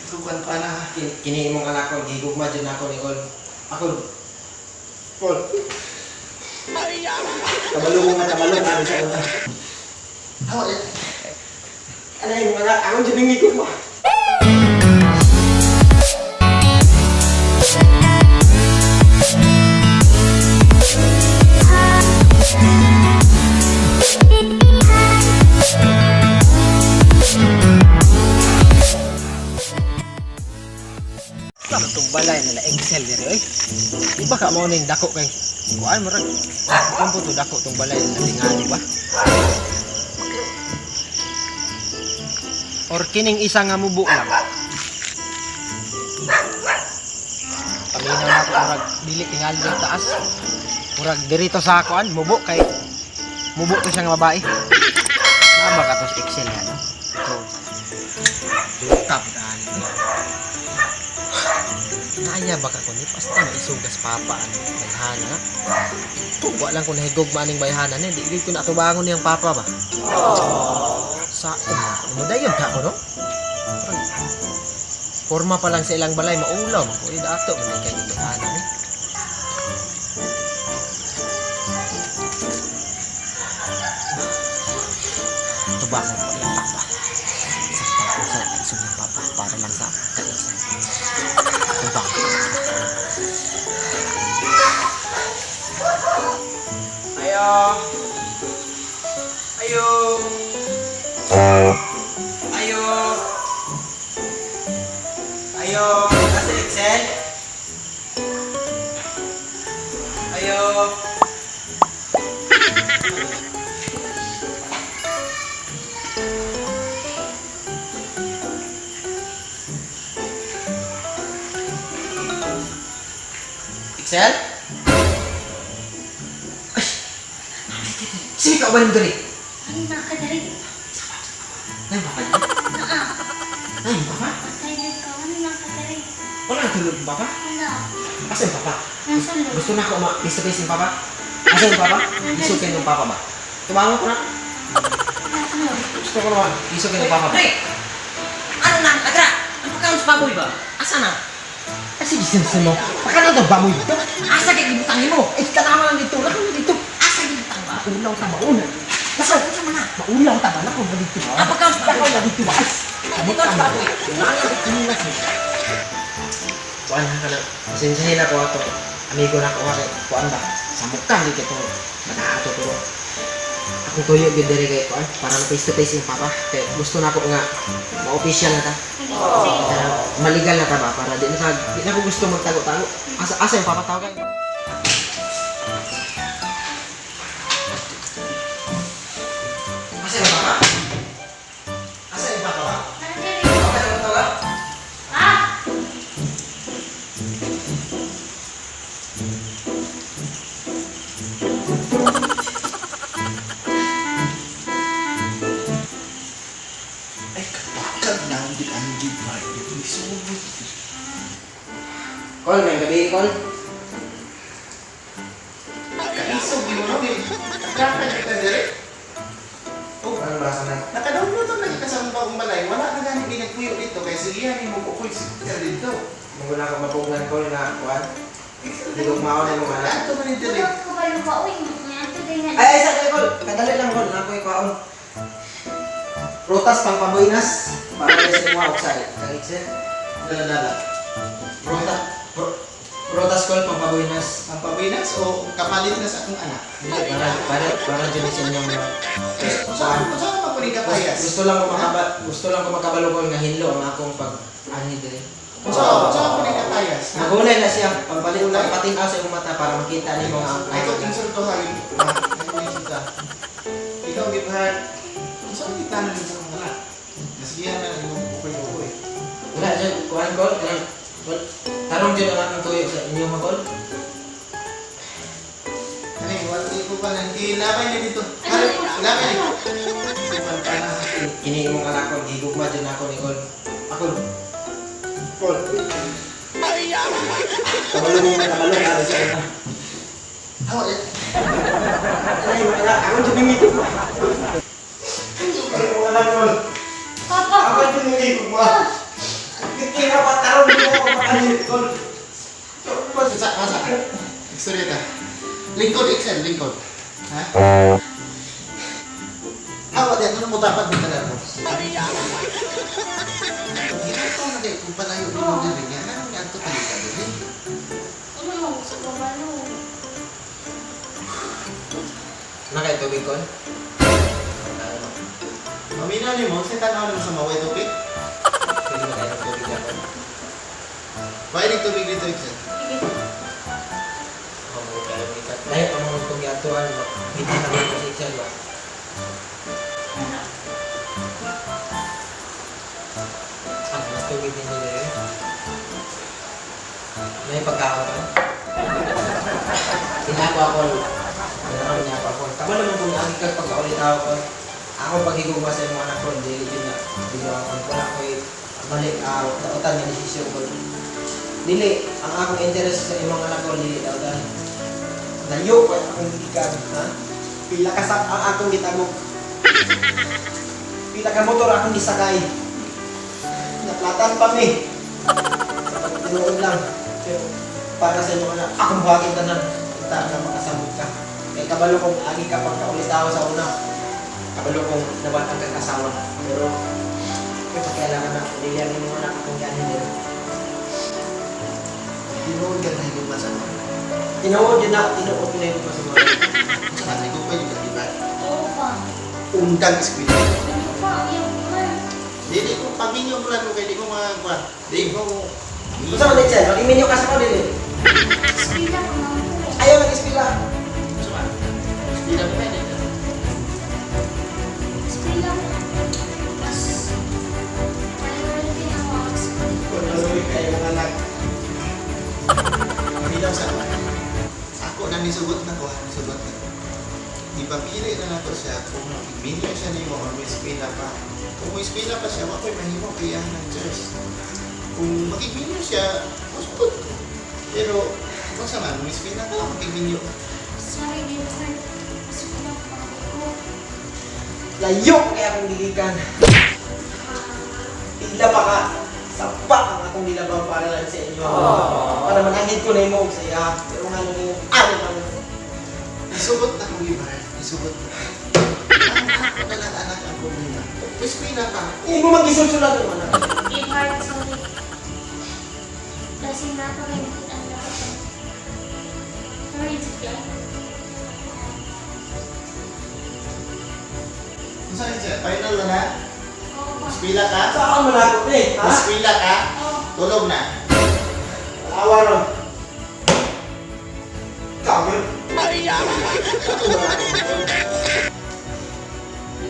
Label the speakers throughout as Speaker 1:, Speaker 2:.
Speaker 1: Kukuan pa na.
Speaker 2: Kini imong anak ko, gigugma dyan ako ni Kol. Ako, Kol. Kabalong nga, kabalong nga sa una.
Speaker 1: Hawa yan.
Speaker 2: Ano yung anak? Ako dyan yung gigugma. Sa itong balay nila Excel diri oy. Iba ka mo ning dako kay kuan mo ra. Kung po to dako tong balay nila tingali ba? Or kining isa nga mubo lang. Paminaw na ko murag dili tingali sa taas. Murag dirito sa kuan mubo kay mubo to siya nga babae. Naba ka to sa Excel yan. So, top daan. Naaya baka ko ni basta na isugas papa ano bayhana. Tuwa lang ko nahigog maning bayhana ni di ko na tubangon niyang papa ba. Sa mo dayon ta ko no. Forma pa lang sa ilang balay maulam ko dato man kay ni bayhana ni. Tubangon ko yung papa. Sa papa sa isog ng papa para lang sa kaisan. Ayo. Ayo. Ayo. Ayo, nasa Excel? Ayo. Excel? Ay! Sino ka ba nito rin?
Speaker 3: Ay, nakadari.
Speaker 2: Ay, baka niya? Ay, baka?
Speaker 3: Patay ka. Ano nakadari?
Speaker 2: Wala ang tulog yung papa?
Speaker 3: Wala.
Speaker 2: Asa yung papa?
Speaker 3: Nasa loob.
Speaker 2: Gusto na ako face-to-face yung papa? Asa yung papa? Isukin yung papa ba? Tumango ko na?
Speaker 3: Nasa loob.
Speaker 2: Gusto ko naman. Isukin yung papa ba?
Speaker 4: Hey! Ano na? Agra! Ano ka sa baboy ba? Asa na?
Speaker 2: Kasi gisensin mo. Pakala daw bamoy dito.
Speaker 4: Asa kay gibutangin mo?
Speaker 2: Eh, kanama lang dito. Lakon mo dito.
Speaker 4: Asa gibutang ba?
Speaker 2: Maulaw ta mauna.
Speaker 4: Asa ko sa mana?
Speaker 2: Maulaw ta ba? Lakon mo dito.
Speaker 4: Apa ka sa baboy?
Speaker 2: Lakon mo dito ba?
Speaker 4: Ano ka sa baboy?
Speaker 2: Kuan ka na. Sinsahin ako ato. Amigo na ko kay kuan ba? Samukang dito to. Manaato to. Akong tuyo gid diri kay kuan para face to face yung papa. Kay gusto na ko nga ma-official na ta. Maligal na ta ba para di na ko gusto magtago-tago. Asa yung papa tawag kay? Asa yung papa? Asa yung papa ba?
Speaker 3: Nakadari.
Speaker 2: Okay na ba tawag?
Speaker 3: Ah!
Speaker 1: Ay, kapakag na ang di ba? Ito may sumubot.
Speaker 2: Call, may gabi, call.
Speaker 1: Kaisog mo na eh. Kakag kita dire. Oh,
Speaker 2: Ano basa na?
Speaker 1: naka-download ang lagi kasama bagong balay. Wala na gani pinagpuyo dito. Kaya sige yan, mo kukuy siya dito.
Speaker 2: Mula ko mapugnan ko na kuan. Hindi ko mao na yung mana.
Speaker 1: Ato man yung dire.
Speaker 3: Tulog ko ba yung pauwi? Ito din nga.
Speaker 2: Ay, sa kay call. Kadali lang call na ko ikaon. Prutas pang pabuinas para sa mga outside. Kay Excel.
Speaker 1: Dala-dala.
Speaker 2: Prutas call pang pabuinas.
Speaker 1: Ang pabinas o kapalit na sa akong anak.
Speaker 2: Para dyan sa inyong
Speaker 1: Saan pa po rin kapayas?
Speaker 2: gusto lang ko makabalukon nga hinlo ang akong pag-ani dire.
Speaker 1: Saan po rin kapayas?
Speaker 2: Nagulay na siya pagpalit pagpatin sa iyong mata para makita nimo ang
Speaker 1: Ay, ikaw insultuhan. Ikaw, Gibhan. Saan kita na rin sa mga anak? Nasigihan na yung ukoy-ukoy.
Speaker 2: wala dyan kuan call. Tarong dyan ang akong tuyo sa inyong mga call.
Speaker 1: Ano yung wala ko pa nang ilabay niya dito. Ilabay niya. Kuman pa na.
Speaker 2: Kini imong anak ko gigugma dyan ako ni Col. Ako. Col. Kabalong na sa una.
Speaker 1: Hawa yan.
Speaker 2: Ay, wala. Ako dyan yung gigugma. Imong anak Col.
Speaker 3: Papa!
Speaker 2: Ako dyan yung gigugma.
Speaker 1: Masa? Istorya ta. Lingkod, Excel, lingkod. Ha? Awa din, ano mo dapat din talaga? Ito na kayo, kung palayo din mo din rin yan, ano nga ito talika din eh?
Speaker 3: Ano yung sa babalo?
Speaker 2: Nakay tubig ko?
Speaker 1: Maminaw ni mo, sa tanaw mo sa maway tubig?
Speaker 2: Pwede mo tayo ng tubig ako.
Speaker 1: Bailig tubig dito, Excel.
Speaker 2: Layo ang mga itong yatuan, hindi naman ko si Excel ba? Ano, mas tubig din nila yun? May pagkakaw ka? Tinako ako. Meron niya ako. Tama naman kung nakikag pagkaulit ako. Ako paghigugma sa mga anak ko, hindi yun na. Hindi ko ako. Kung ako'y mali, daotan yung desisyon ko. Dili, ang akong interest sa imong anak ko, dili daotan. Layo pa akong gigikan, ha? Pila ka sa ang akong gitagok. Pila ka motor akong gisakay. Naplatan pa mi. Sa pagtinuod lang. Pero para sa inyo anak, akong buhatin tanan. Kita na makasamot ka. Kaya kabalo kong agi ka pagkaulitaw sa una. Kabalo kong nabatang kang kasawa. Pero kaya kailangan na niliyan mo anak akong yanin din.
Speaker 1: Tinuod ka na higit masa mo.
Speaker 2: Tinuod yun na, tinuod yun na yung masama.
Speaker 1: Saka higit pa yung di ba?
Speaker 3: Oo pa.
Speaker 1: Undang eskwela.
Speaker 3: Ano pa? Yung man.
Speaker 1: Hindi ko pabinyo mo lang ko kaya di ko mga di ko
Speaker 2: Gusto mo din siya, mag-iminyo ka sa pabili.
Speaker 3: Sila ko naman po.
Speaker 2: Ayaw mag-ispila.
Speaker 1: Suma. Eskwela mo na dito.
Speaker 3: Sila ko. Mas. Kaya din ako ang school.
Speaker 2: Pag-uwi kayo mga anak.
Speaker 1: Bilang sa ako na nisugot na ko, nisugot na ko. Ipapili na nato siya kung minyo siya nimo or may eskwela pa. Kung may eskwela pa siya, wako'y mahimo kaya ng church. Kung magigminyo siya, masugot ko. Pero, kung sa man, may eskwela ka, magigminyo.
Speaker 3: Sorry, different. Mas kulang pa ako.
Speaker 2: Layo kaya akong gigikan. Pila pa ka. Sapak ang akong nilabang para lang sa inyo. Para manangit ko na yung mong saya. Pero nga nung yung ano man.
Speaker 1: Isugot na kong iba. Isugot na. Ako na lang anak ang problema. May eskwela ka.
Speaker 2: Hindi mo mag-isulsulan yung anak.
Speaker 3: Give heart, sorry. Lasing na ito rin. Ang lakas. Sorry, it's okay.
Speaker 1: Kung saan siya? Final na na?
Speaker 3: Oo pa.
Speaker 1: Eskwela ka?
Speaker 2: Saan mo na ako eh? Ha?
Speaker 1: Eskwela ka?
Speaker 3: Oo.
Speaker 1: Tulog na.
Speaker 2: Awa ron. Kamil.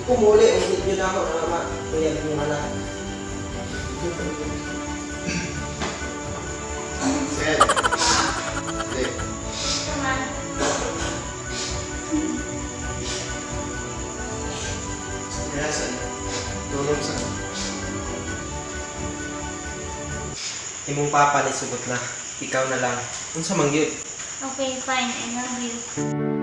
Speaker 2: Kumuli, ulit nyo na ako na naman. Kaya yung anak.
Speaker 1: Sir. Hindi.
Speaker 3: Tama.
Speaker 1: Yasan. Tulog sa...
Speaker 2: Imong papa ni sugot na. Ikaw na lang. Unsa man gyud?
Speaker 3: Okay, fine. I love you.